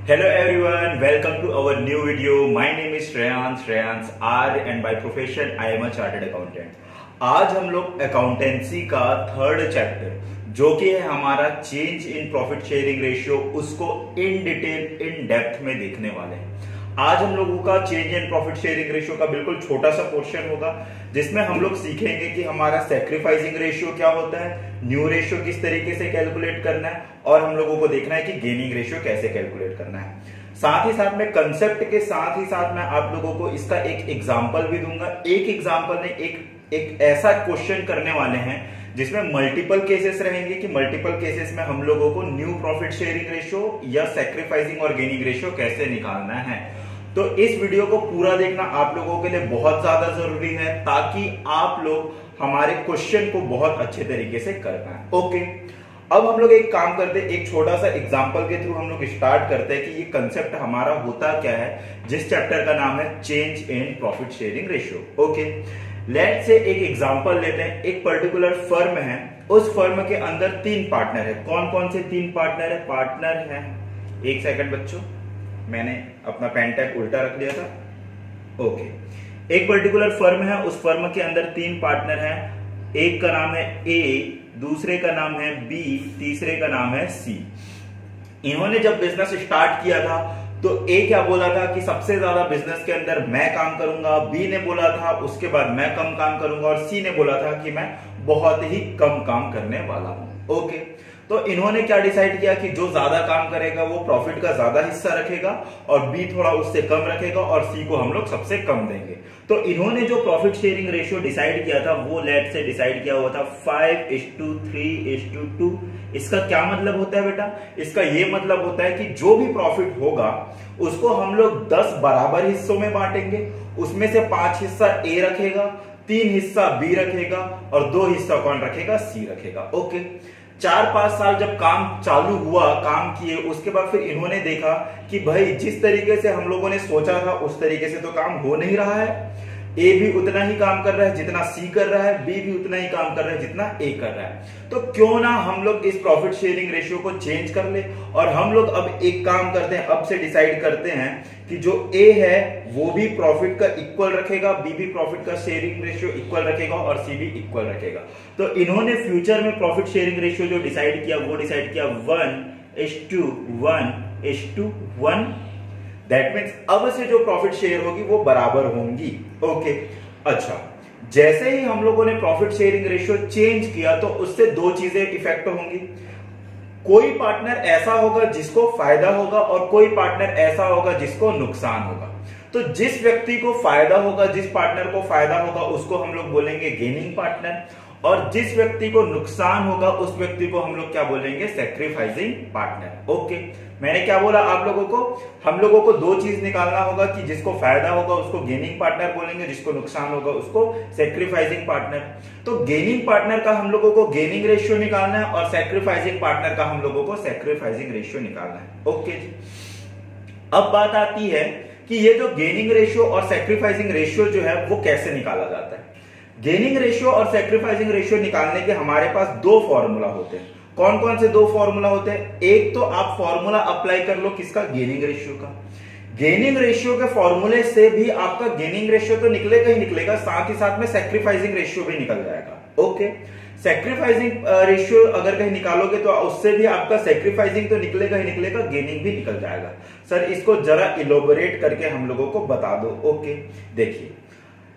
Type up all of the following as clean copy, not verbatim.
Hello everyone, welcome to our new video. My name is Shreyans R and by profession I am a chartered accountant. आज हम लोग accountancy का third chapter जो कि है हमारा change in profit sharing ratio उसको in detail in depth में देखने वाले हैं। आज हम लोगों का change in profit sharing ratio का बिल्कुल छोटा सा पोर्शन होगा जिसमें हम लोग सीखेंगे कि हमारा सैक्रिफाइसिंग रेशियो क्या होता है, न्यू रेशियो किस तरीके से कैलकुलेट करना है और हम लोगों को देखना है कि गेनिंग रेशियो कैसे कैलकुलेट करना है। साथ ही साथ में कंसेप्ट के साथ ही साथ मैं आप लोगों को इसका एक एग्जांपल भी दूंगा। एक एग्जांपल ने एक ऐसा क्वेश्चन करने वाले हैं जिसमें मल्टीपल केसेस रहेंगे कि मल्टीपल केसेस में हम लोगों को न्यू प्रॉफिट शेयरिंग रेशियो या सैक्रिफाइसिंग और गेनिंग रेशियो कैसे निकालना है। तो इस वीडियो को पूरा देखना आप लोगों के लिए बहुत ज्यादा जरूरी है ताकि आप लोग हमारे क्वेश्चन को बहुत अच्छे तरीके से कर पाए। ओके, अब हम लोग एक काम करते हैं, एक छोटा सा एग्जांपल के थ्रू हम लोग स्टार्ट करते हैं कि ये कंसेप्ट हमारा होता क्या है, जिस चैप्टर का नाम है change in profit sharing ratio. Okay, let's say एक एग्जांपल लेते हैं। एक पर्टिकुलर फर्म है, उस फर्म के अंदर 3 पार्टनर है। कौन कौन से 3 पार्टनर है? पार्टनर है, एक सेकंड बच्चों, मैंने अपना पेन टैग उल्टा रख दिया था। ओके, एक पर्टिकुलर फर्म है, उस फर्म के अंदर 3 पार्टनर हैं। एक का नाम है ए, दूसरे का नाम है बी, तीसरे का नाम है सी। इन्होंने जब बिजनेस स्टार्ट किया था तो ए क्या बोला था कि सबसे ज्यादा बिजनेस के अंदर मैं काम करूंगा, बी ने बोला था उसके बाद मैं कम काम करूंगा और सी ने बोला था कि मैं बहुत ही कम काम करने वाला हूं। ओके, तो इन्होंने क्या डिसाइड किया कि जो ज्यादा काम करेगा वो प्रॉफिट का ज्यादा हिस्सा रखेगा और बी थोड़ा उससे कम रखेगा और सी को हम लोग सबसे कम देंगे। तो इन्होंने जो प्रॉफिट शेयरिंग रेशियो डिसाइड किया था वो लेट से डिसाइड किया हुआ था 5:3:2। इसका क्या मतलब होता है बेटा? इसका ये मतलब होता है कि जो भी प्रॉफिट होगा उसको हम लोग 10 बराबर हिस्सों में बांटेंगे। उसमें से 5 हिस्सा ए रखेगा, 3 हिस्सा बी रखेगा और 2 हिस्सा कौन रखेगा? सी रखेगा। ओके, 4-5 साल जब काम चालू हुआ, काम किए, उसके बाद फिर इन्होंने देखा कि भाई जिस तरीके से हम लोगों ने सोचा था उस तरीके से तो काम हो नहीं रहा है। ए भी उतना ही काम कर रहा है जितना सी कर रहा है, बी भी उतना ही काम कर रहा है जितना ए कर रहा है। तो क्यों ना हम लोग इस प्रॉफिट शेयरिंग रेशियो को चेंज कर ले और हम लोग अब एक काम करते हैं, अब से डिसाइड करते हैं कि जो ए है वो भी प्रॉफिट का इक्वल रखेगा, बी भी प्रॉफिट का शेयरिंग रेशियो इक्वल रखेगा और सी भी इक्वल रखेगा। तो इन्होंने फ्यूचर में प्रॉफिट शेयरिंग रेशियो जो डिसाइड किया वो डिसाइड किया 1:1:1। दैट मीन्स अब से जो प्रॉफिट शेयर होगी वो बराबर होंगी। ओके, अच्छा, जैसे ही हम लोगों ने प्रॉफिट शेयरिंग रेशियो चेंज किया तो उससे 2 चीजें इफेक्ट होंगी। कोई पार्टनर ऐसा होगा जिसको फायदा होगा और कोई पार्टनर ऐसा होगा जिसको नुकसान होगा। तो जिस व्यक्ति को फायदा होगा, जिस पार्टनर को फायदा होगा उसको हम लोग बोलेंगे गेनिंग पार्टनर और जिस व्यक्ति को नुकसान होगा उस व्यक्ति को हम लोग क्या बोलेंगे? Sacrificing partner. ओके, मैंने क्या बोला आप लोगों को? हम लोगों को 2 चीज निकालना होगा कि जिसको फायदा होगा उसको गेनिंग पार्टनर बोलेंगे, जिसको नुकसान होगा उसको सैक्रिफाइसिंग पार्टनर। तो गेनिंग पार्टनर का हम लोगों को गेनिंग रेशियो निकालना है और सैक्रिफाइसिंग पार्टनर का हम लोगों को सैक्रिफाइसिंग रेशियो निकालना है। ओके जी, अब बात आती है कि ये जो गेनिंग रेशियो और सैक्रिफाइसिंग रेशियो जो है वो कैसे निकाला जाता है। गेनिंग रेशियो और सैक्रिफाइसिंग रेशियो निकालने के हमारे पास 2 फॉर्मूला होते हैं। कौन कौन से 2 फॉर्मूला होते हैं? एक तो आप फॉर्मूला अप्लाई कर लो किसका? गेनिंग रेशियो का। गेनिंग रेशियो के फॉर्मूले से भी आपका गेनिंग रेशियो तो निकलेगा ही निकलेगा, साथ ही साथ में सैक्रिफाइसिंग रेशियो भी निकल जाएगा। ओके, सैक्रिफाइसिंग रेशियो अगर कहीं निकालोगे तो उससे भी आपका सैक्रिफाइसिंग तो निकलेगा ही निकलेगा, गेनिंग भी निकल जाएगा। सर इसको जरा इलोबोरेट करके हम लोगों को बता दो। ओके, देखिए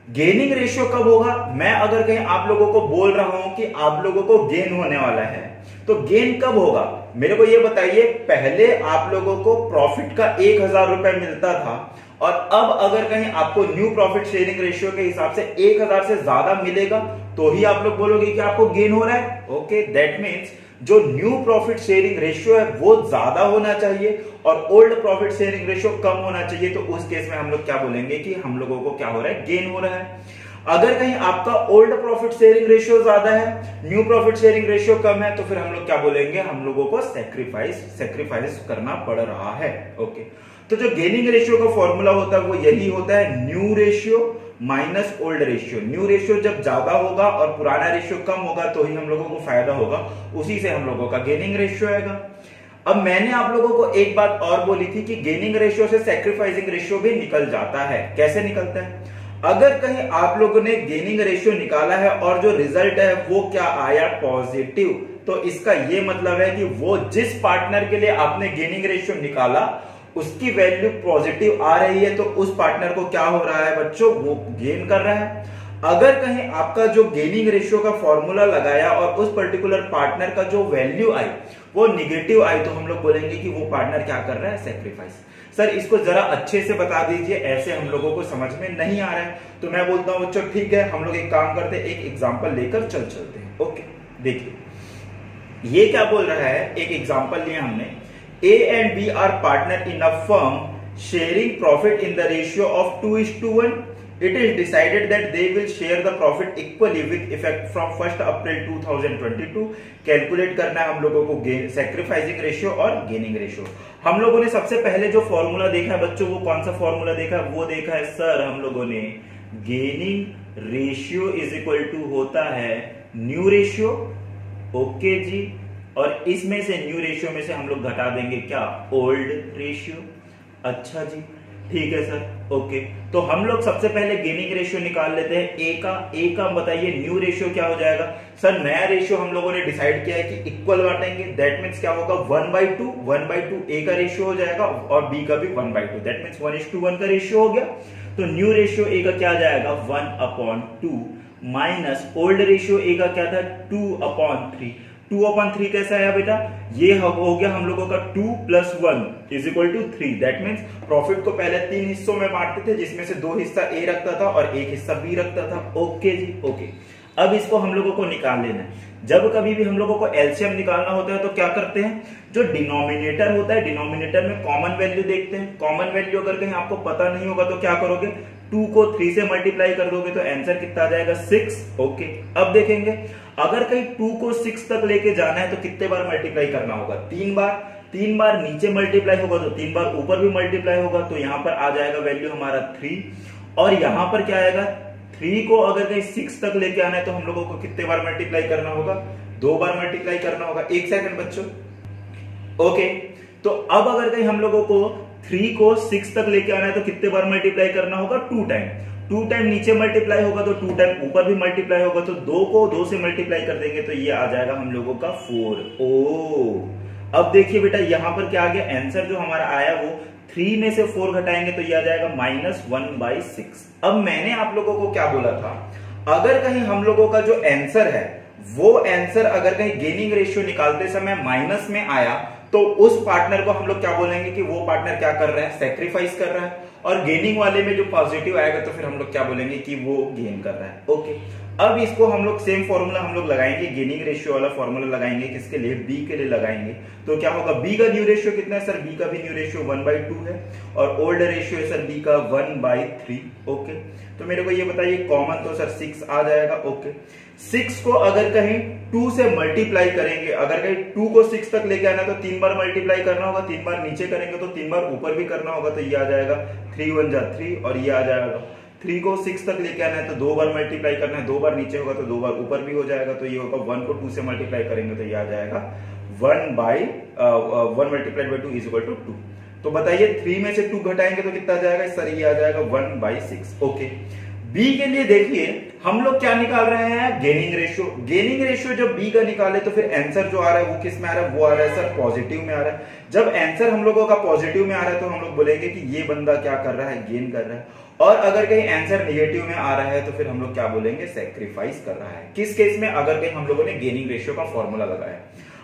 गेनिंग रेशियो कब होगा? मैं अगर कहीं आप लोगों को बोल रहा हूं कि आप लोगों को गेन होने वाला है तो गेन कब होगा? मेरे को ये बताइए, पहले आप लोगों को प्रॉफिट का 1000 रुपए मिलता था और अब अगर कहीं आपको न्यू प्रॉफिट शेयरिंग रेशियो के हिसाब से 1000 से ज्यादा मिलेगा तो ही आप लोग बोलोगे कि आपको गेन हो रहा है। ओके, दैट मीन्स जो न्यू प्रॉफिट शेयरिंग रेशियो है वो ज्यादा होना चाहिए और ओल्ड प्रॉफिट शेयरिंग रेशियो कम होना चाहिए। तो उस केस में हम लोग क्या बोलेंगे कि हम लोगों को क्या हो रहा है? गेन हो रहा है। अगर कहीं आपका ओल्ड प्रॉफिट शेयरिंग रेशियो ज्यादा है, न्यू प्रॉफिट शेयरिंग रेशियो कम है, तो फिर हम लोग क्या बोलेंगे? हम लोगों को सैक्रिफाइस करना पड़ रहा है। ओके, तो जो गेनिंग रेशियो का फॉर्मूला होता है वो यही होता है, new ratio minus old ratio. New ratio जब ज्यादा होगा और पुराना रेशियो कम होगा तो ही हम लोगों को फायदा होगा, उसी से हम लोगों का गेनिंग रेशियो आएगा। अब मैंने आप लोगों को एक बात और बोली थी कि गेनिंग रेशियो से सैक्रिफाइसिंग रेशियो भी निकल जाता है। कैसे निकलता है? अगर कहीं आप लोगों ने गेनिंग रेशियो निकाला है और जो रिजल्ट है वो क्या आया, पॉजिटिव, तो इसका ये मतलब है कि वो जिस पार्टनर के लिए आपने गेनिंग रेशियो निकाला उसकी वैल्यू पॉजिटिव आ रही है, तो उस पार्टनर को क्या हो रहा है बच्चों, वो गेन कर रहा है। अगर कहीं आपका जो गेनिंग रेशियो का फॉर्मूला लगाया और उस पर्टिकुलर पार्टनर का जो वैल्यू आई वो निगेटिव आई, तो हम लोग बोलेंगे कि वो पार्टनर क्या कर रहा है, सेक्रीफाइस। सर इसको जरा अच्छे से बता दीजिए, ऐसे हम लोगों को समझ में नहीं आ रहा है। तो मैं बोलता हूं बच्चों ठीक है, हम लोग एक काम करते हैं, एक एग्जांपल लेकर चलते हैं। ओके, देखिए ये क्या बोल रहा है, एक एग्जांपल लिया हमने, A and B are partner in a firm sharing profit in the ratio of 2:1. It is decided that they will share the profit equally with effect from 1st April 2022. Calculate करना है हम लोगों को sacrificing ratio और gaining ratio. हम लोगों ने सबसे पहले जो फॉर्मूला देखा है बच्चों, वो कौन सा फॉर्मूला देखा है, वो देखा है सर हम लोगों ने gaining ratio is equal to होता है न्यू रेशियो। ओके जी, और इसमें से न्यू रेशियो में से हम लोग घटा देंगे क्या, ओल्ड रेशियो। अच्छा जी, ठीक है सर, ओके। तो हम लोग सबसे पहले गेनिंग रेशियो निकाल लेते हैं ए का बताइए न्यू रेशियो क्या हो जाएगा। सर नया रेशियो हम लोगों ने डिसाइड किया है कि इक्वल बांटेंगे, दैट मीन्स क्या होगा 1/2 ए का रेशियो हो जाएगा और बी का भी 1/2, दैट मीन्स 1:1 का रेशियो हो गया। तो न्यू रेशियो ए का क्या जाएगा 1/2 माइनस ओल्ड रेशियो ए का क्या था 2/3। 2/3 कैसा आया बेटा, ये हो गया हम लोगों का 2 + 1 = 3। दैट मीन्स प्रॉफिट को पहले 3 हिस्सों में बांटते थे, जिसमें से 2 हिस्सा ए रखता था और 1 हिस्सा बी रखता था। ओके जी, ओके। अब इसको हम लोगों को निकाल लेना है। जब कभी भी हम लोगों को एलसीएम निकालना होता है तो क्या करते हैं, जो डिनोमिनेटर होता है डिनोमिनेटर में कॉमन वैल्यू देखते हैं। कॉमन वैल्यू अगर कहीं आपको पता नहीं होगा तो क्या करोगे, 2 को 3 से मल्टीप्लाई कर दोगे तो आंसर कितना आ जाएगा 6। ओके, अब देखेंगे अगर कहीं 2 को 6 तक लेके जाना है तो कितने बार मल्टीप्लाई करना होगा, 3 बार। 3 बार नीचे मल्टीप्लाई होगा तो 3 बार ऊपर भी मल्टीप्लाई होगा, तो यहां पर आ जाएगा वैल्यू हमारा 3। और यहां पर क्या आएगा, 3 को अगर कहीं 6 तक लेके आना है तो हम लोगों को कितने बार मल्टीप्लाई करना होगा, 2 बार मल्टीप्लाई करना होगा। 1 सेकंड बच्चों, ओके। तो अब अगर कहीं हम लोगों को 3 को 6 तक लेके आना है तो कितने बार मल्टीप्लाई करना होगा, 2 टाइम। 2 टाइम नीचे मल्टीप्लाई होगा तो 2 टाइम ऊपर भी मल्टीप्लाई होगा, तो 2 को 2 से मल्टीप्लाई कर देंगे तो ये आ जाएगा हम लोगों का 4। ओ, अब देखिए बेटा यहां पर क्या आ गया, आंसर जो हमारा आया वो 3 में से 4 घटाएंगे तो ये आ जाएगा -1/6। अब मैंने आप लोगों को क्या बोला था, अगर कहीं हम लोगों का जो आंसर है वो आंसर अगर कहीं गेनिंग रेशियो निकालते समय माइनस में आया तो उस पार्टनर को हम लोग क्या बोलेंगे कि वो पार्टनर क्या कर रहा है, सैक्रिफाइस कर रहा है। और गेनिंग वाले में जो पॉजिटिव आएगा तो फिर हम लोग क्या बोलेंगे कि वो गेन कर रहा है। ओके, अब इसको हम लोग सेम फॉर्मूला हम लोग लगाएंगे, गेनिंग रेशियो वाला फॉर्मूला लगाएंगे, किसके लिए, बी के लिए लगाएंगे। तो क्या होगा, बी का न्यू रेशियो कितना है सर, बी का भी न्यू रेशियो 1/2 है और ओल्ड रेशियो है सर बी का 1/3। ओके, तो मेरे को ये बताइए कॉमन तो सर 6 आ जाएगा। ओके, 6 को अगर कहीं 2 से मल्टीप्लाई करेंगे, अगर कहीं 2 को 6 तक लेके आना तो 3 बार मल्टीप्लाई करना होगा, 3 बार नीचे करेंगे तो 3 बार ऊपर भी करना होगा, तो ये आ जाएगा 3 × 1 = 3 और ये आ जाएगा 3 को 6 तक लेके आना है तो 2 बार मल्टीप्लाई करना है, 2 बार नीचे होगा तो 2 बार ऊपर भी हो जाएगा, तो ये होगा 1 को 2 से मल्टीप्लाई करेंगे तो ये आ जाएगा 1 × 2 = 2। तो बताइए 3 में से 2 घटाएंगे तो कितना आ जाएगा सर, ये आ जाएगा 1/6। ओके, बी के लिए देखिए हम लोग क्या निकाल रहे हैं, गेनिंग रेशियो। गेनिंग रेशियो जब बी का निकाले तो फिर आंसर जो आ रहा है वो किस में आ रहा है, वो आ रहा है सर पॉजिटिव में आ रहा है। जब आंसर हम लोगों का पॉजिटिव में आ रहा है तो हम लोग बोलेंगे कि ये बंदा क्या कर रहा है, गेन कर रहा है। और अगर कहीं आंसर नेगेटिव में आ रहा है तो फिर हम लोग क्या बोलेंगे, सैक्रिफाइस कर रहा है। किस केस में, अगर कहीं हम लोगों ने गेनिंग रेशियो का फॉर्मूला लगाया।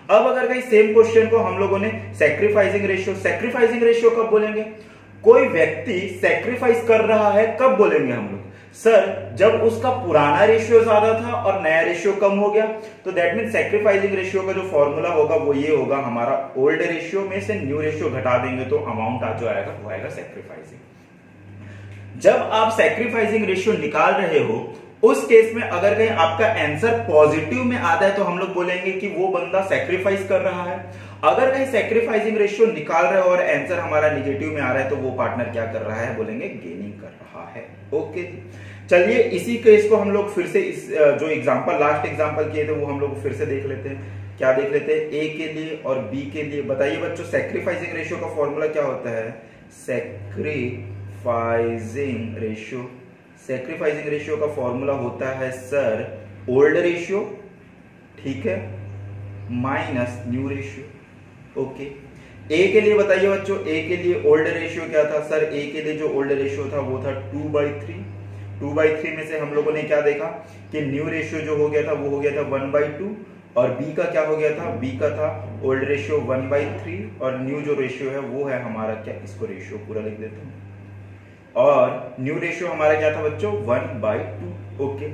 अब अगर कहीं सेम क्वेश्चन को हम लोगों ने सैक्रिफाइसिंग रेशियो कब बोलेंगे, कोई व्यक्ति सैक्रिफाइस कर रहा है कब बोलेंगे हम लोग, सर जब उसका पुराना रेशियो ज्यादा था और नया रेशियो कम हो गया। तो दैट मीन सैक्रिफाइसिंग रेशियो का जो फॉर्मूला होगा वो ये होगा, हमारा ओल्ड रेशियो में से न्यू रेशियो घटा देंगे तो अमाउंट जो आएगा वो आएगा सैक्रिफाइसिंग। जब आप सैक्रिफाइसिंग रेशियो निकाल रहे हो उस केस में अगर कहीं आपका आंसर पॉजिटिव में आता है तो हम लोग बोलेंगे कि वो बंदा सैक्रिफाइस कर रहा है। अगर कहीं सैक्रिफाइसिंग रेशियो निकाल रहे हो और आंसर हमारा नेगेटिव में आ रहा है तो वो पार्टनर क्या कर रहा है, बोलेंगे गेनिंग कर रहा है। ओके, चलिए इसी केस को हम लोग फिर से इस जो एग्जांपल लास्ट एग्जांपल किए थे वो हम लोग फिर से देख लेते हैं। क्या देख लेते हैं, ए के लिए और बी के लिए। बताइए बच्चों सैक्रिफाइसिंग रेशियो का फॉर्मूला क्या होता है, सैक्रिफाइसिंग रेशियो का फॉर्मूला होता है सर ओल्ड रेशियो, ठीक है, माइनस न्यू रेशियो। ओके, ए के लिए बताइए बच्चों, ए के लिए ओल्ड रेशियो क्या था सर, ए के लिए जो ओल्ड रेशियो था वो था 2/3। 2/3 में से हम लोगों ने क्या देखा कि न्यू रेशियो जो हो गया था वो हो गया था 1/2, और बी का क्या हो गया था, बी का था ओल्ड रेशियो 1/3 और न्यू जो रेशियो है वो है हमारा क्या, इसको रेशियो पूरा लिख देता हूं, और न्यू रेशियो हमारा क्या था बच्चों 1/2। ओके,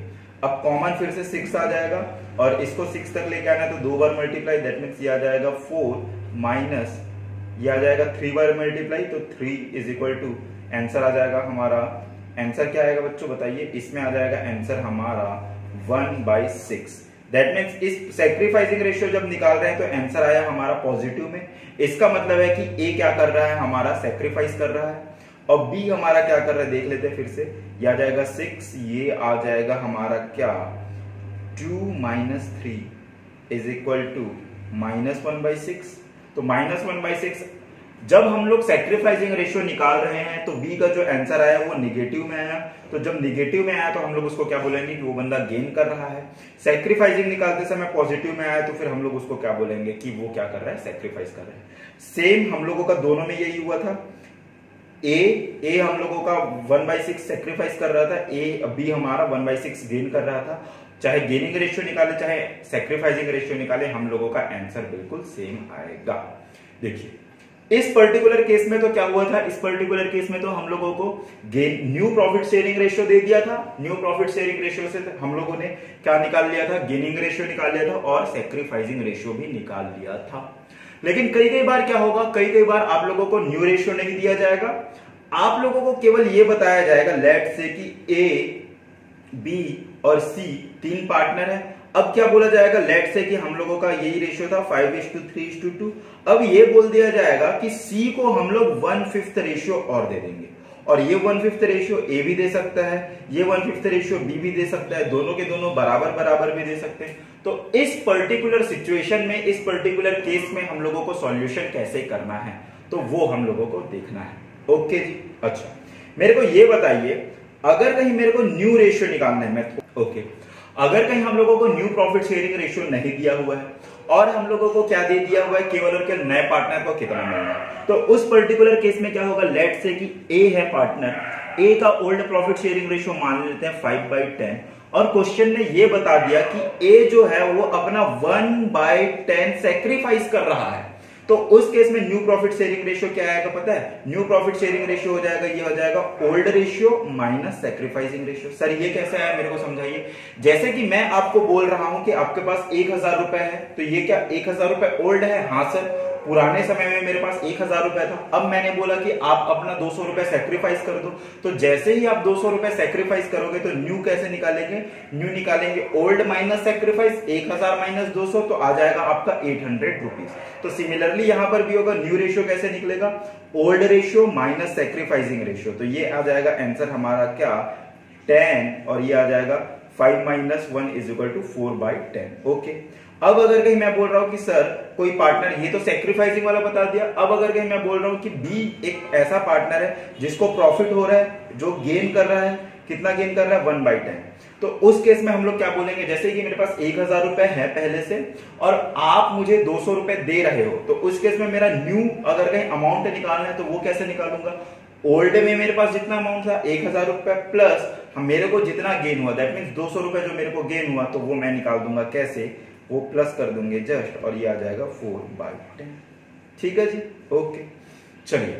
अब कॉमन फिर से 6 आ जाएगा और इसको 6 तक लेके आना है तो 2 बार मल्टीप्लाई, दैट मीन्स ये आ जाएगा 4 माइनस ये आ जाएगा 3 बार मल्टीप्लाई, तो 3 इज इक्वल टू आंसर आ जाएगा हमारा, आंसर क्या आएगा बच्चों बताइए, इसमें आ जाएगा आंसर हमारा 1/6। दैट मीन्स इस सैक्रिफाइसिंग रेशियो जब निकाल रहे हैं तो आंसर आया हमारा पॉजिटिव में। इसका मतलब है कि ए क्या कर रहा है, हमारा सैक्रिफाइस कर रहा है, और बी हमारा क्या कर रहा है देख लेते हैं फिर से, ये आ जाएगा 6, ये आ जाएगा हमारा क्या 2 - 3 इज इक्वल टू -1/6। तो -1/6 जब हम लोग सैक्रिफाइसिंग रेशियो निकाल रहे हैं तो बी का जो आंसर आया वो निगेटिव में आया, तो जब निगेटिव में आया तो हम लोग उसको क्या बोलेंगे कि वो बंदा गेन कर रहा है। सैक्रिफाइसिंग निकालते समय पॉजिटिव में आया तो फिर हम लोग उसको क्या बोलेंगे कि वो क्या कर रहा है, सैक्रिफाइस कर रहा है। सेम हम लोगों का दोनों में यही हुआ था, ए हम लोगों का 1/6 सैक्रिफाइस कर रहा था, बी हमारा 1/6 गेन कर रहा था। चाहे गेनिंग रेशियो निकाले चाहे सैक्रिफाइसिंग रेशियो निकाले, हम लोगों का आंसर बिल्कुल सेम आएगा। देखिए इस पर्टिकुलर केस में तो क्या हुआ था, इस पर्टिकुलर केस में तो हम लोगों को न्यू प्रॉफिट शेयरिंग रेशियो दे दिया था, न्यू प्रॉफिट शेयरिंग रेशियो से हम लोगों ने क्या निकाल लिया था, गेनिंग रेशियो निकाल लिया था और सैक्रिफाइसिंग रेशियो भी निकाल लिया था। लेकिन कई बार क्या होगा, कई बार आप लोगों को न्यू रेशियो नहीं दिया जाएगा, आप लोगों को केवल ये बताया जाएगा लेट से कि ए, बी और सी 3 पार्टनर है। अब क्या बोला जाएगा, लेट से कि हम लोगों का यही रेशियो था 5:3:2। अब ये बोल दिया जाएगा कि सी को हम लोग 1/5 रेशियो और दे देंगे, और ये 1/5 रेशियो ए भी दे सकता है, ये 1/5 रेशियो बी भी दे सकता है, दोनों के दोनों बराबर बराबर भी दे सकते हैं। तो इस पर्टिकुलर सिचुएशन में, इस पर्टिकुलर केस में हम लोगों को सॉल्यूशन कैसे करना है तो वो हम लोगों को देखना है। ओके जी, अच्छा मेरे को ये बताइए, अगर कहीं मेरे को न्यू रेशियो निकालना है, ओके, अगर कहीं हम लोगों को न्यू प्रॉफिट शेयरिंग रेशियो नहीं दिया हुआ है और हम लोगों को क्या दे दिया हुआ है, केवल और केवल नए पार्टनर को कितना मिलना है, तो उस पर्टिकुलर केस में क्या होगा, लेट से कि ए है पार्टनर, ए का ओल्ड प्रॉफिट शेयरिंग रेशियो मान लेते हैं 5/10, और क्वेश्चन ने ये बता दिया कि ए जो है वो अपना 1/10 सैक्रिफाइस कर रहा है, तो उस केस में न्यू प्रॉफिट शेयरिंग रेशियो क्या आएगा पता है, न्यू प्रॉफिट शेयरिंग रेशियो हो जाएगा, ये हो जाएगा old ratio minus sacrificing ratio. Sir ये कैसे आया मेरे को समझाइए। जैसे कि मैं आपको बोल रहा हूं कि आपके पास 1000 रुपए है, तो ये क्या 1000 रुपए ओल्ड है, हाँ सर, पुराने समय में मेरे पास 1000 रुपए था, अब मैंने बोला कि आप अपना 200 रुपए सैक्रिफाइस कर दो, तो जैसे ही आप 200 रुपए सैक्रिफाइस करोगे तो न्यू कैसे निकालेंगे, न्यू निकालेंगे ओल्ड माइनस सैक्रिफाइस, 1000 माइनस 200 तो आ जाएगा आपका 800 रुपीज। तो सिमिलरली यहां पर भी होगा, न्यू रेशियो कैसे निकलेगा, old ratio minus sacrificing ratio, तो ये आ जाएगा आंसर हमारा क्या 10, और ये आ जाएगा 5 - 1 इज इक्वल टू 4/10। ओके, अब अगर कहीं मैं बोल रहा हूं कि सर कोई पार्टनर, ये तो सैक्रिफाइसिंग वाला बता दिया, अब अगर कहीं मैं बोल रहा हूं कि बी एक ऐसा पार्टनर है जिसको प्रॉफिट हो रहा है, जो गेन कर रहा है, कितना गेन कर रहा है 1/10, तो उस केस में हम लोग क्या बोलेंगे, जैसे कि मेरे पास 1000 रुपए है पहले से और आप मुझे 200 रुपए दे रहे हो, तो उस केस में मेरा न्यू अगर कहीं अमाउंट निकालना है तो वो कैसे निकालूंगा, ओल्ड में मेरे पास जितना अमाउंट था 1000 रुपए प्लस मेरे को जितना गेन हुआ, दैट मीन्स 200 रुपए जो मेरे को गेन हुआ, तो वो मैं निकाल दूंगा कैसे, वो प्लस कर दूंगे जस्ट, और ये आ जाएगा 4/10। ठीक है जी, ओके। चलिए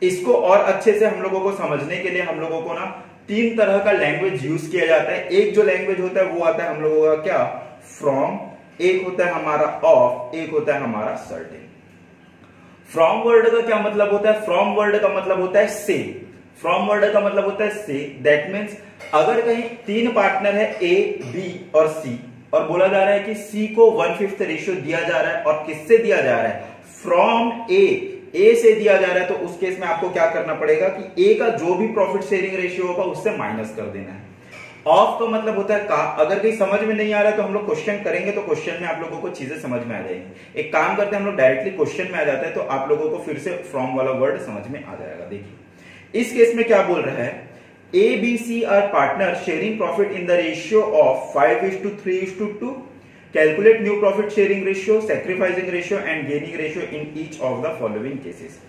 इसको और अच्छे से हम लोगों को समझने के लिए हम लोगों को ना 3 तरह का लैंग्वेज यूज किया जाता है। एक जो लैंग्वेज होता है वो आता है हम लोगों का क्या, फ्रॉम, एक होता है हमारा ऑफ, एक होता है हमारा सर्टेन। फ्रॉम वर्ड का क्या मतलब होता है, फ्रॉम वर्ड का मतलब होता है से, फ्रॉम वर्ड का मतलब होता है से, दैट मीन्स अगर कहीं 3 पार्टनर है ए, बी और सी, और बोला जा रहा है कि सी को 1/5 रेशियो दिया जा रहा है, और किससे दिया जा रहा है, फ्रॉम ए से दिया जा रहा है, तो उस केस में आपको क्या करना पड़ेगा कि ए का जो भी प्रॉफिट शेयरिंग रेशियो होगा उससे माइनस कर देना है। ऑफ का मतलब होता है का। अगर कहीं समझ में नहीं आ रहा है तो हम लोग क्वेश्चन करेंगे तो क्वेश्चन में आप लोगों को चीजें समझ में आ जाएंगी। एक काम करते हैं हम लोग डायरेक्टली क्वेश्चन में आ जाते हैं तो आप लोगों को फिर से फ्रॉम वाला वर्ड समझ में आ जाएगा। देखिए इस केस में क्या बोल रहा है, A B C are partner sharing profit in the ratio of 5:3:2। Calculate new profit sharing ratio, sacrificing ratio and gaining ratio in each of the following cases.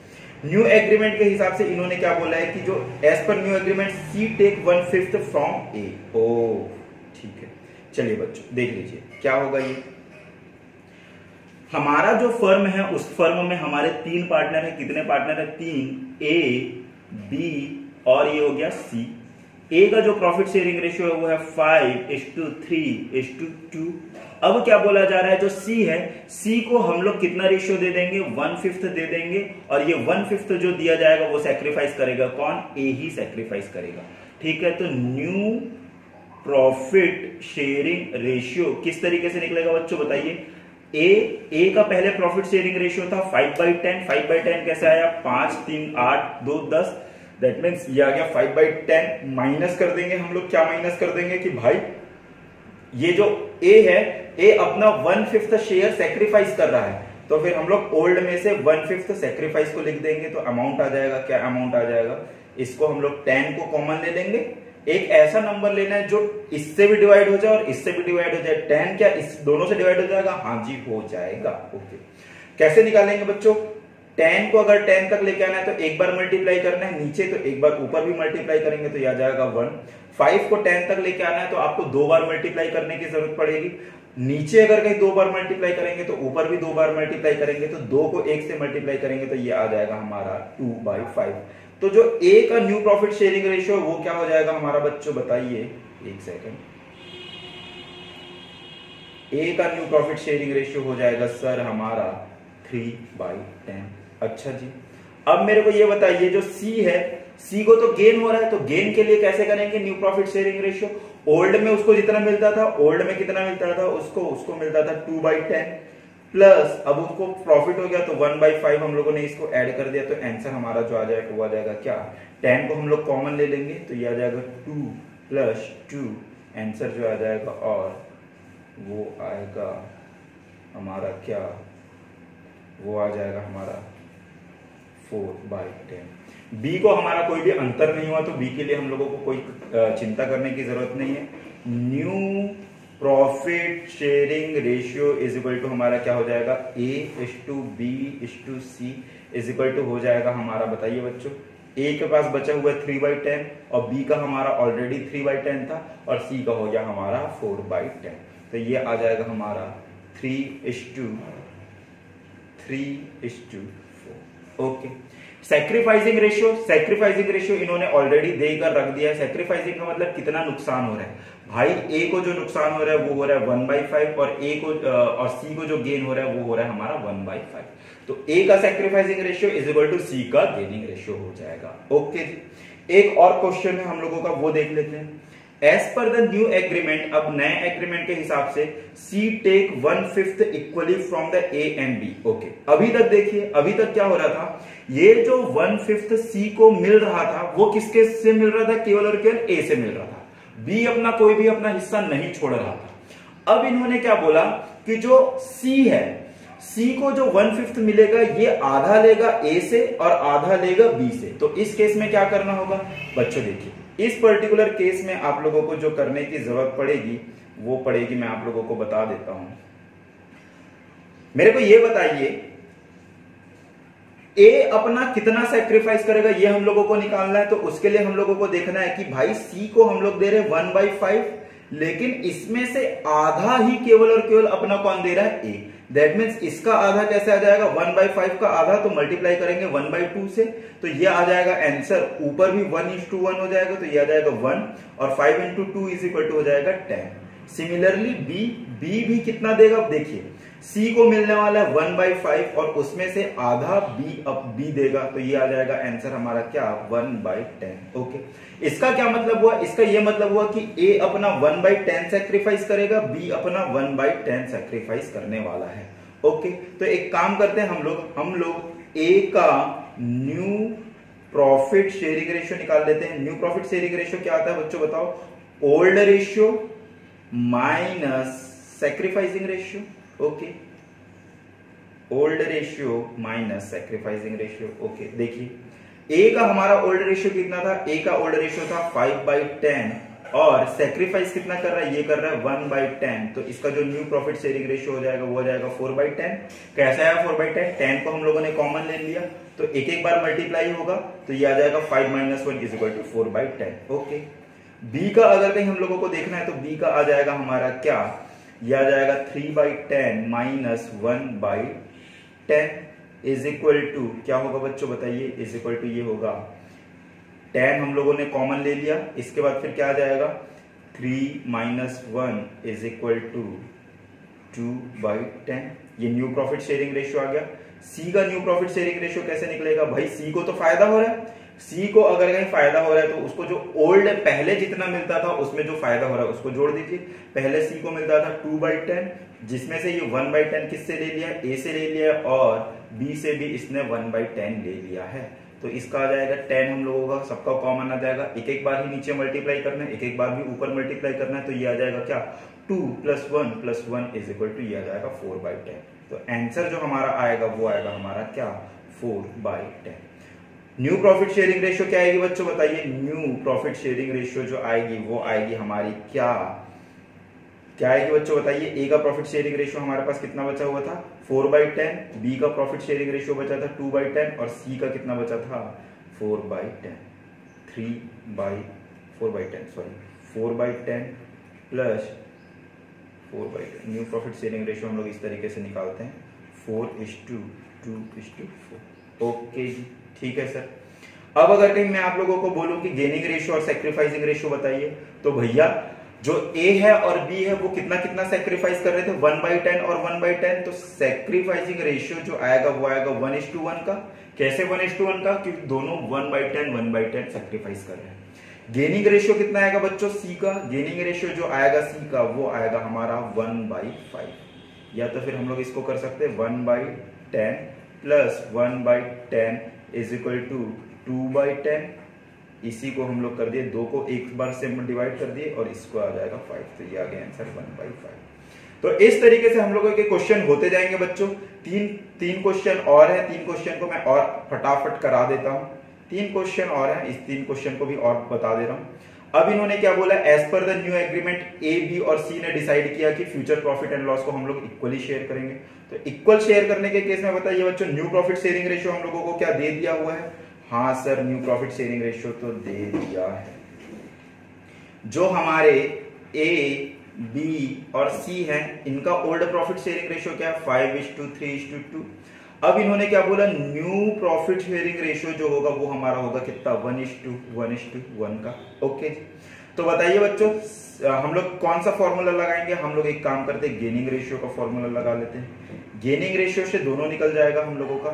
New agreement के हिसाब से इन्होंने क्या बोला है कि जो as per new agreement C take 1/5 from A. ओ ठीक है, चलिए बच्चों देख लीजिए क्या होगा। ये हमारा जो फर्म है उस फर्म में हमारे 3 पार्टनर है। कितने पार्टनर है? 3, ए बी और ये हो गया सी। ए का जो प्रॉफिट शेयरिंग रेशियो है वो है 5:3:2। अब क्या बोला जा रहा है, जो सी है सी को हम लोग कितना रेशियो दे देंगे? 1/5 दे देंगे और ये 1/5 जो दिया जाएगा वो सैक्रिफाइस करेगा कौन? ए ही सैक्रिफाइस करेगा। ठीक है, तो न्यू प्रॉफिट शेयरिंग रेशियो किस तरीके से निकलेगा बच्चों बताइए। ए का पहले प्रॉफिट शेयरिंग रेशियो था 5/10। 5/10 कैसे आया? 5, 3, 8, 2, 10। दैट मीन्स ये आ गया 5/10। माइनस कर देंगे हम लोग, क्या माइनस कर देंगे कि भाई ये जो ए है, ए अपना 1/5 शेयर सेक्रीफाइस कर रहा है, तो फिर हम लोग ओल्ड में से 1/5 सेक्रीफाइस को लिख देंगे। तो अमाउंट आ जाएगा, क्या अमाउंट आ जाएगा? इसको हम लोग 10 को कॉमन ले लेंगे। एक ऐसा नंबर लेना है जो इससे भी डिवाइड हो जाए और इससे भी डिवाइड हो जाए। 10 क्या इस दोनों से डिवाइड हो जाएगा? हाँ जी हो जाएगा। ओके, कैसे निकालेंगे बच्चों? 10 को अगर 10 तक लेके आना है तो एक बार मल्टीप्लाई करना है नीचे, तो एक बार ऊपर भी मल्टीप्लाई करेंगे तो यह आ जाएगा 1। 5 को 10 तक लेके आना है तो आपको 2 बार मल्टीप्लाई करने की जरूरत पड़ेगी। नीचे अगर कहीं 2 बार मल्टीप्लाई करेंगे तो ऊपर भी 2 बार मल्टीप्लाई करेंगे, तो 2 को 1 से मल्टीप्लाई करेंगे तो ये आ जाएगा हमारा 2/5। तो जो ए का न्यू प्रॉफिट शेयरिंग रेशियो वो क्या हो जाएगा हमारा बच्चों बताइए? एक सेकंड। ए का न्यू प्रॉफिट शेयरिंग रेशियो हो जाएगा सर हमारा 3/10। अच्छा जी, अब मेरे को ये बताइए जो सी है, सी को तो गेन हो रहा है, तो गेन के लिए कैसे करेंगे new profit sharing ratio? Old में उसको जितना मिलता था, ओल्ड में कितना मिलता था उसको मिलता था 2/10 प्लस अब उसको प्रॉफिट हो गया तो 1/5 हम लोगों ने इसको ऐड कर दिया, तो आंसर हमारा जो आ जाएगा वो आ जाएगा क्या? 10 को हम लोग कॉमन ले लेंगे तो ये आ जाएगा 2 + 2, आंसर जो आ जाएगा और वो आएगा हमारा क्या? वो आ जाएगा हमारा 4/10। बी को हमारा कोई भी अंतर नहीं हुआ तो बी के लिए हम लोगों को कोई चिंता करने की जरूरत नहीं है। New profit sharing ratio is equal to हमारा क्या हो जाएगा? A/B/C इज इक्वल टू हो जाएगा हमारा, बताइए बच्चों, ए के पास बचा हुआ 3/10 और बी का हमारा ऑलरेडी 3/10 था और सी का हो गया हमारा 4/10। तो ये आ जाएगा हमारा 3:4। ओके, सैक्रिफाइसिंग रेशियो इन्होंने ऑलरेडी देकर रख दिया है। सैक्रिफाइसिंग का मतलब कितना नुकसान हो रहा है भाई? ए को जो नुकसान हो रहा है वो हो रहा है 1/5 और ए को और सी को जो गेन हो रहा है वो हो रहा है हमारा 1/5। तो ए का sacrificing ratio is equal to C का गेनिंग रेशियो हो जाएगा। ओके, एक और क्वेश्चन है हम लोगों का, वो देख लेते हैं। As per the new agreement, अब नए एग्रीमेंट के हिसाब से C take 1/5 equally from the A and B. Okay, अभी तक देखिए, अभी तक क्या हो रहा था? ये जो 1/5 सी को मिल रहा था वो किसके से मिल रहा था? केवल और केवल ए से मिल रहा था। बी अपना कोई भी अपना हिस्सा नहीं छोड़ रहा था। अब इन्होंने क्या बोला कि जो सी है, सी को जो 1/5 मिलेगा ये आधा लेगा ए से और आधा लेगा बी से। तो इस केस में क्या करना होगा बच्चों? देखिए, इस पर्टिकुलर केस में आप लोगों को जो करने की जरूरत पड़ेगी वो पड़ेगी, मैं आप लोगों को बता देता हूं। मेरे को ये बताइए ए अपना कितना सैक्रिफाइस करेगा ये हम लोगों को निकालना है। तो उसके लिए हम लोगों को देखना है कि भाई सी को हम लोग दे रहे हैं 1/5, लेकिन इसमें से आधा ही केवल और केवल अपना कौन दे रहा है? ए। दैट मीन्स इसका आधा कैसे आ जाएगा? 1/5 का आधा तो मल्टीप्लाई करेंगे 1/2 से, तो ये आ जाएगा आंसर। ऊपर भी 1:1 हो जाएगा तो ये आ जाएगा 1 और 5 × 2 इज इक्वल टू हो जाएगा 10। सिमिलरली बी भी कितना देगा? देखिए, सी को मिलने वाला है 1/5 और उसमें से आधा बी देगा, तो ये आ जाएगा आंसर हमारा क्या? 1/10। ओके, इसका क्या मतलब हुआ? इसका ये मतलब हुआ कि ए अपना 1/10 सैक्रिफाइस करेगा, बी अपना 1/10 सैक्रिफाइस करने वाला है। ओके, तो एक काम करते हैं हम लोग ए का न्यू प्रॉफिट शेयरिंग रेशियो निकाल लेते हैं। न्यू प्रॉफिट शेयरिंग रेशियो क्या आता है बच्चों बताओ? Old ratio minus sacrificing ratio. Okay, old ratio minus sacrificing ratio. Okay, देखिए ए का हमारा ओल्ड रेशियो कितना था, ए का ओल्ड रेशियो था 5/10 और सैक्रिफाइस कितना कर रहा है, ये कर रहा है 1/10। तो इसका जो न्यू प्रॉफिट शेयरिंग रेशियो हो जाएगा वो हो जाएगा 4/10। कैसा है 4/10, 10 को हम लोगों ने कॉमन ले लिया तो एक एक बार मल्टीप्लाई होगा तो ये आ जाएगा 5 - 1 = 4/10। ओके, बी का अगर कहीं हम लोगों को देखना है तो बी का आ जाएगा हमारा क्या, ये आ जाएगा 3/10 माइनस 1/10 इज इक्वल टू क्या होगा बच्चों बताइए, इज इक्वल टू ये होगा 10 हम लोगों ने कॉमन ले लिया, इसके बाद फिर क्या आ जाएगा 3 - 1 इज इक्वल टू 2/10। ये न्यू प्रॉफिट शेयरिंग रेशियो आ गया। सी का न्यू प्रॉफिट शेयरिंग रेशियो कैसे निकलेगा भाई, सी को तो फायदा हो रहा है, सी को अगर कहीं फायदा हो रहा है तो उसको जो ओल्ड पहले जितना मिलता था उसमें जो फायदा हो रहा है उसको जोड़ दीजिए। पहले सी को मिलता था 2/10 जिसमें से ये 1/10 किससे ले लिया, ए से ले लिया और बी से भी इसने 1/10 ले लिया है। तो इसका आ जाएगा 10 हम लोगों का सबका कॉमन आ जाएगा, एक एक बार ही नीचे मल्टीप्लाई करना है, एक एक बार भी ऊपर मल्टीप्लाई करना है। तो ये आ जाएगा क्या 2 + 1 + 1 इज इक्वल टू ये आ जाएगा 4/10। तो आंसर जो हमारा आएगा वो आएगा हमारा क्या 4/10। न्यू प्रॉफिट शेयरिंग रेशियो क्या आएगी बच्चों बताइए, न्यू प्रॉफिट शेयरिंग रेशियो जो आएगी वो आएगी हमारी क्या आएगी बच्चों बताइए। ए का प्रॉफिट शेयरिंग रेशियो हमारे पास कितना बचा हुआ था 4/10, बी का प्रॉफिट शेयरिंग रेशियो बचा था 2/10 और सी का कितना बचा था 4/10 plus 4/10 new profit sharing ratio हम लोग इस तरीके से निकालते हैं 4:2:4। ओके जी, ठीक है सर। अब अगर कहीं मैं आप लोगों को बोलूं कि गेनिंग रेशियो और सैक्रिफाइसिंग रेशियो बताइए तो भैया जो ए है और बी है वो कितना कितना सैक्रिफाइस कर रहे थे 1/10 और 1/10। तो सैक्रिफाइसिंग रेशियो जो आएगा वो आएगा 1:1 का। कैसे 1:1 का, क्योंकि दोनों 1/10 सैक्रिफाइस कर रहे हैं। गेनिंग रेशियो कितना आएगा बच्चों सी का, गेनिंग रेशियो जो आएगा सी का वो आएगा हमारा 1/5, या तो फिर हम लोग इसको कर सकते हैं 1/10 प्लस 1/10 इज इक्वल टू 2/10। इसी को हम लोग कर दिए, दो को एक बार से डिवाइड कर दिए और इसको आ जाएगा 5। तो ये आ गया आंसर 1/5। तो इस तरीके से हम लोगों के क्वेश्चन होते जाएंगे बच्चों। तीन क्वेश्चन और है, 3 क्वेश्चन को मैं और फटाफट करा देता हूं। 3 क्वेश्चन और हैं, इस 3 क्वेश्चन को भी और बता दे रहा हूं। अब इन्होंने क्या बोला, as per the new agreement A B और सी ने डिसाइड किया कि फ्यूचर प्रॉफिट एंड लॉस को हम लोग इक्वली शेयर करेंगे। तो इक्वल शेयर करने के केस में बताइए बच्चों न्यू प्रॉफिट शेयरिंग रेशियो हम लोगों को क्या दे दिया हुआ है, हाँ sir new profit sharing ratio तो दे दिया है। जो हमारे ए बी और सी हैं इनका ओल्ड प्रॉफिट शेयरिंग रेशियो क्या है 5:3:2। अब इन्होंने क्या बोला, न्यू प्रॉफिट शेयरिंग रेशियो जो होगा वो हमारा होगा कितना 1:1 का। ओके, तो बताइए बच्चों हम लोग कौन सा फॉर्मूला लगाएंगे। हम लोग एक काम करते हैं, गेनिंग रेशियो का फॉर्मूला लगा लेते हैं। गेनिंग रेशियो से दोनों निकल जाएगा हम लोगों का।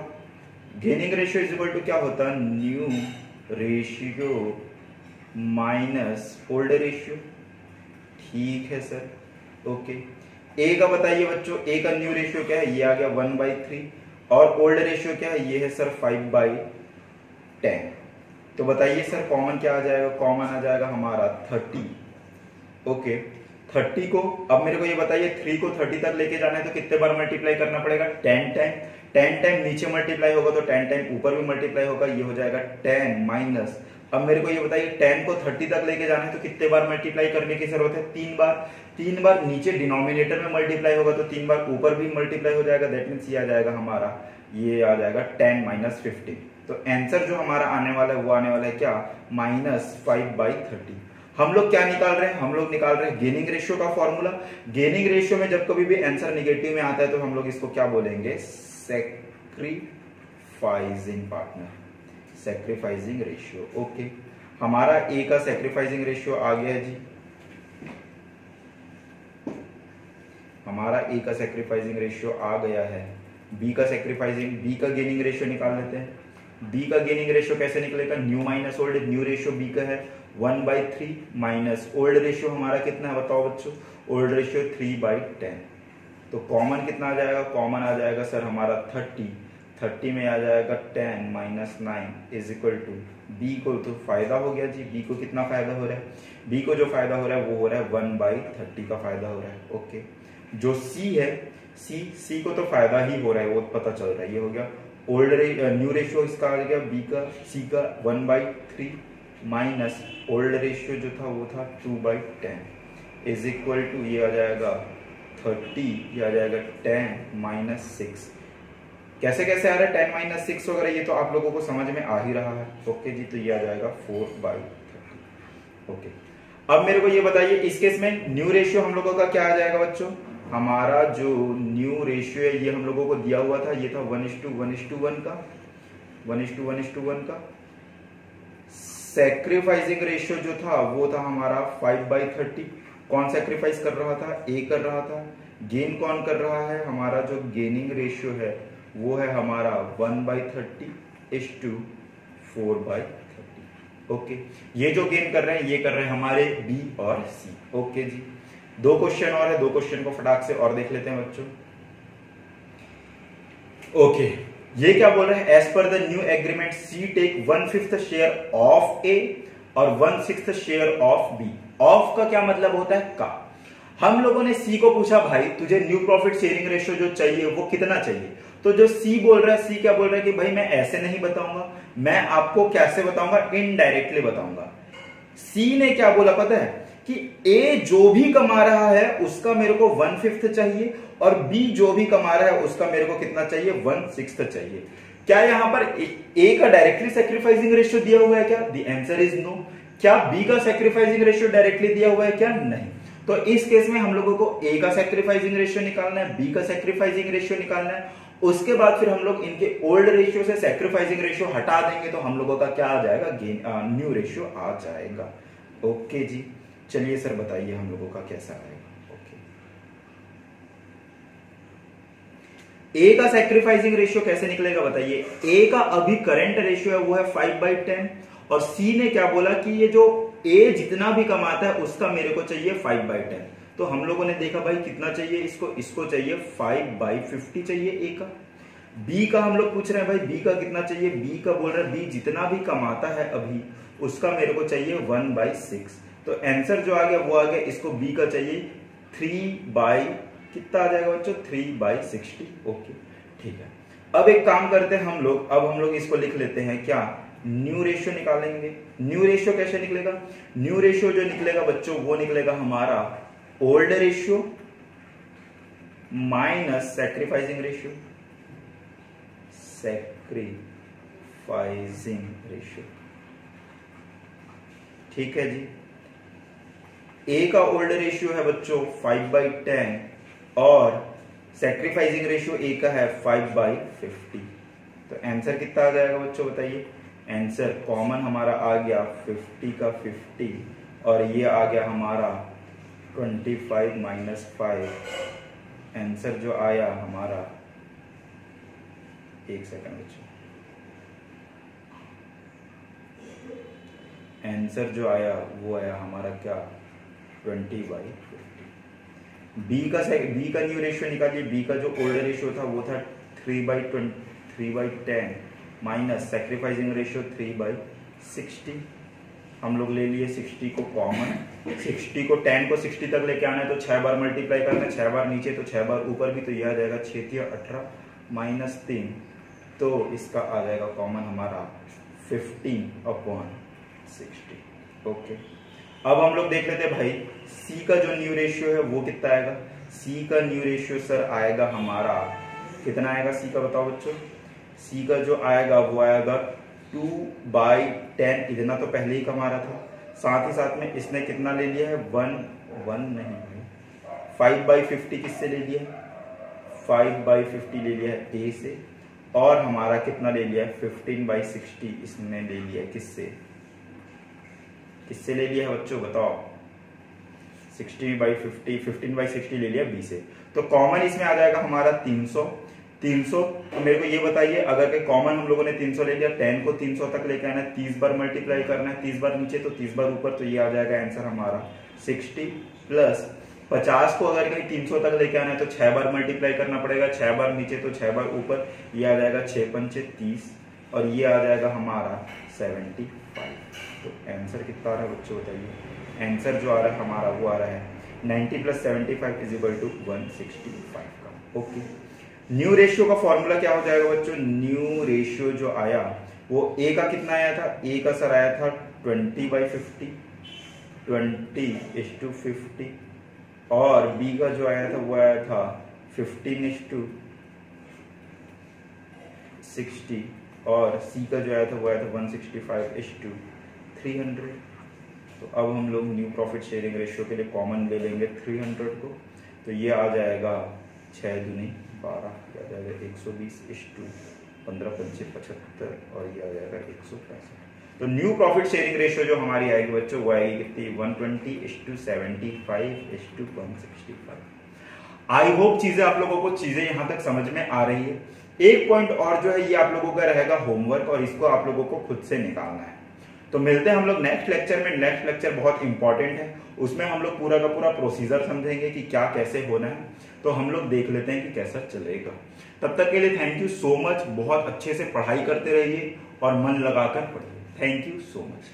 Gaining ratio is equal to क्या होता है, new ratio minus old ratio. ठीक है सर, ओके। ए का बताइए बच्चों, ए का न्यू रेशियो क्या है, ये आ गया 1/3 और ओल्ड रेशियो क्या है, ये है सर 5/10। तो बताइए सर कॉमन क्या आ जाएगा, कॉमन आ जाएगा हमारा 30। ओके, 30 को अब मेरे को ये बताइए 3 को 30 तक लेके जाना है तो कितने बार मल्टीप्लाई करना पड़ेगा 10 टाइम। 10 टाइम नीचे मल्टीप्लाई होगा तो 10 टाइम ऊपर भी मल्टीप्लाई होगा, ये हो जाएगा 10 माइनस। अब मेरे को ये बताइए 10 को 30 तक लेके जाना है तो कितने बार मल्टीप्लाई करने की जरूरत है, 3 बार। 3 बार नीचे डिनोमिनेटर में मल्टीप्लाई होगा तो 3 बार ऊपर भी मल्टीप्लाई हो जाएगा। दैट मींस ये आ जाएगा हमारा, ये आ जाएगा 10 - 15। तो आंसर जो हमारा आने वाला है वो आने वाला है क्या -5/30। हम लोग क्या निकाल रहे हैं, हम लोग निकाल रहे हैं गेनिंग रेशियो का फॉर्मूला। गेनिंग रेशियो में जब कभी भी आंसर निगेटिव में आता है तो हम लोग इसको क्या बोलेंगे, sacrificing partner, sacrificing ratio. Okay, हमारा ए का सैक्रिफाइसिंग रेशियो आ गया है जी, हमारा ए का सैक्रिफाइसिंग रेशियो आ गया है। बी का सैक्रिफाइसिंग, बी का गेनिंग रेशियो निकाल लेते हैं। बी का गेनिंग रेशियो कैसे निकलेगा, new minus old. New ratio B का है 1/3 माइनस ओल्ड रेशियो हमारा कितना है बताओ बच्चों, ओल्ड रेशियो 3/10। तो कॉमन कितना आ जाएगा, कॉमन आ जाएगा सर हमारा 30 30 में आ जाएगा 10 minus 9 is equal to B को, तो फायदा हो गया जी। बी को कितना फायदा हो रहा है? बी को जो फायदा हो रहा है वो हो रहा है 1/30 का फायदा हो रहा है। ओके, जो सी है, सी को तो फायदा ही हो रहा है, वो पता चल रहा है। ये हो गया ओल्ड न्यू रेशियो इसका आ गया बी का, सी का 1/3 माइनस ओल्ड रेशियो जो था वो था 2/10 इज इक्वल टू ये आ जाएगा 30, ये आ जाएगा 10 माइनस 6। कैसे कैसे आ रहा है 10 माइनस 6 वगैरह, ये तो आप लोगों को समझ में आ ही रहा है। ओके जी, तो ये आ जाएगा 4/30। ओके, अब मेरे को ये बताइए इस केस में न्यू रेशियो हम लोगों का क्या आ जाएगा बच्चों? हमारा जो न्यू रेशियो है ये हम लोगों को दिया हुआ था, ये था 1:1 का, 1:1 का। सैक्रिफाइसिंग रेशियो जो था वो था हमारा 5/30। कौन सैक्रिफाइस कर रहा था? ए कर रहा था। गेन कौन कर रहा है? हमारा जो गेनिंग रेशियो है वो है हमारा 1/30:4/30। ओके, ये जो गेन कर रहे हैं ये कर रहे हैं हमारे बी और सी। ओके जी, 2 क्वेश्चन और है, 2 क्वेश्चन को फटाक से और देख लेते हैं बच्चों। ओके, ये क्या बोल रहे हैं? As per the new agreement C take 1/5 share of A और 1/6 शेयर ऑफ बी। ऑफ का क्या मतलब होता है? का। हम लोगों ने सी को पूछा भाई तुझे न्यू प्रॉफिट शेयरिंग रेशियो जो चाहिए वो कितना चाहिए, तो जो सी बोल रहा है, सी क्या बोल रहा है कि भाई मैं ऐसे नहीं बताऊंगा, मैं आपको कैसे बताऊंगा? इनडायरेक्टली बताऊंगा। सी ने क्या बोला पता है कि ए जो भी कमा रहा है उसका मेरे को 1/5 चाहिए और बी जो भी कमा रहा है उसका मेरे को कितना चाहिए? 1/6 चाहिए। क्या यहां पर ए का डायरेक्टली सैक्रिफाइसिंग रेशियो दिया हुआ है क्या? The answer is no. क्या बी का सैक्रिफाइसिंग रेशियो डायरेक्टली दिया हुआ है क्या? नहीं। तो इस केस में हम लोगों को ए का सैक्रिफाइसिंग रेशियो निकालना है, बी का सैक्रिफाइसिंग रेशियो निकालना है। उसके बाद फिर हम लोग इनके ओल्ड रेशियो से सैक्रिफाइसिंग रेशियो हटा देंगे तो हम लोगों का क्या आ जाएगा? न्यू रेशियो आ जाएगा। ओके जी, चलिए सर बताइए हम लोगों का कैसा आएगा। ओके, ए का सैक्रिफाइसिंग रेशियो कैसे निकलेगा बताइए? ए का अभी करंट रेशियो है वो है 5/10 और सी ने क्या बोला कि ये जो ए जितना भी कमाता है उसका मेरे को चाहिए 5/10। तो हम लोगों ने देखा भाई कितना चाहिए इसको चाहिए 5/50 चाहिए ए का। बी का हम लोग पूछ रहे हैं भाई बी का कितना चाहिए? बी का बोल रहा है बी जितना भी कमाता है अभी उसका मेरे को चाहिए 1/6। तो आंसर जो आ गया वो आ गया, इसको बी का चाहिए कितना आ जाएगा बच्चों? 3/60। ओके ठीक है, अब एक काम करते हैं हम लोग इसको लिख लेते हैं क्या? न्यू रेशियो निकालेंगे। न्यू रेशियो कैसे निकलेगा? न्यू रेशियो जो निकलेगा बच्चों वो निकलेगा हमारा old ratio minus sacrificing ratio, sacrificing ratio. ठीक है जी, ए का ओल्ड रेशियो है बच्चों 5/10 और सैक्रिफाइसिंग रेशियो ए का है 5/50। तो आंसर कितना आ जाएगा बच्चों बताइए? आंसर कॉमन हमारा आ गया 50 का 50 और ये आ गया हमारा 25 माइनस 5। आंसर जो आया हमारा, एक सेकंड बच्चों, आंसर जो आया वो आया हमारा क्या? 20/50। बी का न्यू रेशियो निकालिए। बी का जो ओल्ड रेशियो था वो था 3/10 माइनस सैक्रिफाइसिंग रेशियो 3/60। हम लोग ले लिए 60 को कॉमन, 60 को 10 को 60 तक लेके आना है तो 6 बार मल्टीप्लाई करना है, 6 बार नीचे तो 6 बार ऊपर भी, तो यह आ जाएगा 6×18 माइनस 3। तो इसका आ जाएगा कॉमन हमारा 15/60। ओके, अब हम लोग देख लेते हैं भाई सी का जो न्यू रेशियो है वो कितना आएगा? सी का न्यू रेशियो सर आएगा हमारा कितना आएगा? सी का बताओ बच्चों। सी का जो आएगा वो आएगा 2/10। इतना तो पहले ही कमा रहा था, साथ ही साथ में इसने कितना ले लिया है? 1 नहीं, 5/50 किससे ले लिया है? 5/50 ले लिया है ए से, और हमारा कितना ले लिया है? 15/60 इसने ले लिया है किससे ले लिया है बच्चों बताओ? 60/50, 15/60 ले लिया बी से। तो कॉमन इसमें आ जाएगा हमारा 300। तो मेरे को ये बताइए, अगर के कॉमन हम लोगों ने 300 ले लिया, 10 को 300 तक लेके आना है, 30 बार मल्टीप्लाई करना है, 30 बार नीचे तो 30 बार ऊपर, तो ये आ जाएगा आंसर हमारा 60 प्लस 50 को अगर कहीं 300 तक लेके आना है तो 6 बार मल्टीप्लाई करना पड़ेगा, 6 बार नीचे तो 6 बार ऊपर, ये आ जाएगा 6 पंचे 30 और ये आ जाएगा हमारा 75। तो आंसर कितना आ रहा है बच्चों बताइए। आंसर जो आ रहा है हमारा वो आ रहा है 90 + 75 = 165 का। ओके, न्यू रेशियो का फॉर्मूला क्या हो जाएगा बच्चों। न्यू रेशियो जो आया वो ए का कितना आया था, ए का सर आया था 20/50, 20:50 और बी का जो आया था वो आया था 15:60 और सी का जो आया था वो आया था 165:300। तो अब हम लोग न्यू प्रॉफिट शेयरिंग रेशियो के लिए कॉमन ले लेंगे 300 को, तो ये आ जाएगा 6 दूनी 12, ये आ जाएगा 120:15 पंचे 75 और ये आ जाएगा 165। तो न्यू प्रॉफिट शेयरिंग रेशियो जो हमारी आएगी बच्चों वो आएगी कितनी 120:75:165। आई होप चीजें आप लोगों को यहां तक समझ में आ रही है। एक पॉइंट और जो है ये आप लोगों का रहेगा होमवर्क और इसको आप लोगों को खुद से निकालना है। तो मिलते हैं हम लोग नेक्स्ट लेक्चर में। नेक्स्ट लेक्चर बहुत इंपॉर्टेंट है, उसमें हम लोग पूरा का पूरा प्रोसीजर समझेंगे कि क्या कैसे होना है। तो हम लोग देख लेते हैं कि कैसा चलेगा। तब तक के लिए थैंक यू सो मच। बहुत अच्छे से पढ़ाई करते रहिए और मन लगाकर पढ़िए। Thank you so much.